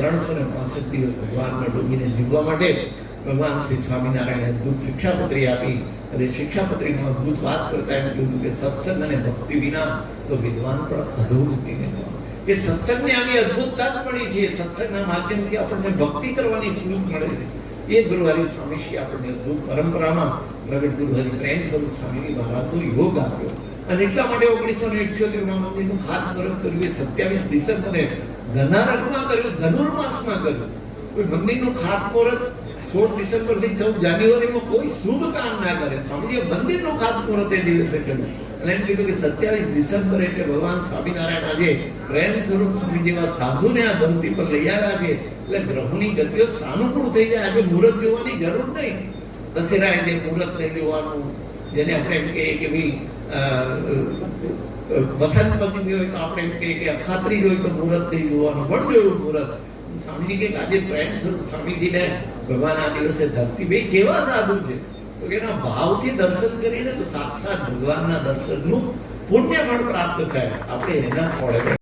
365 દિવસ ભગવાનમાં ડૂબીને જીવવા માટે ભગવાન શ્રી સ્વામિનારાયણે અદભુત શિક્ષાપત્રી આપી અને શિક્ષાપત્રીમાં અદભુત વાત કરતા એમ કીધું કે સત્સંગ અને ભક્તિ વિના તો વિદ્વાન પણ અધોગતિને કે સત્સંગની આવી અદભુતતા મળી છે. સત્સંગના માધ્યમથી આપણને ભક્તિ કરવાની સુખ મળે છે. એ ગુરુ હરિ સ્વામીશ્રી આપણને અદભુત પરંપરામાં પ્રગટ ગુરુ હરિ પ્રેમ સ્વરૂપ સ્વામીની મહારાજનો યોગ આપ્યો અને એટલા માટે 1978માં મંદિરનું ખાતમુહૂર્ત કર્યું. એ 27 ડિસેમ્બરે ધનારકમાં કર્યું, ધનુર્માસમાં કર્યું. કોઈ મંદિરનું ખાતમુહૂર્ત 16 ડિસેમ્બર થી 14 જાન્યુઆરીમાં કોઈ શુભ કામ ના કરે. સ્વામીજીએ મંદિરનું ખાતમુહૂર્ત એ દિવસે કર્યું અને એમ કીધું કે 27 ડિસેમ્બર એટલે ભગવાન સ્વામિનારાયણ આજે પ્રેમ સ્વરૂપ સ્વામી જેવા સાધુને આ ધરતી પર લઈ આવ્યા છે એટલે ગ્રહોની ગતિઓ સાનુકૂળ થઈ જાય. આજે મુહૂર્ત જોવાની જરૂર નહીં. દશેરાએ જે મુહૂર્ત લઈ લેવાનું, જેને આપણે એમ કહીએ કે ભાઈ વસંત પંચમી હોય તો આપણે એમ કહીએ કે અખાત્રી હોય તો મુહૂર્ત નહીં જોવાનું, વળજોયું મુહૂર્ત. સ્વામીજી કે આજે પ્રેમ સ્વરૂપ સ્વામીજીને ભગવાન આ દિવસે ધરતી ભાઈ કેવા સાધુ છે તો કે એના ભાવથી દર્શન કરીને તો સાક્ષાત ભગવાનના દર્શનનું પુણ્ય પણ પ્રાપ્ત થાય. આપણે એના થોડે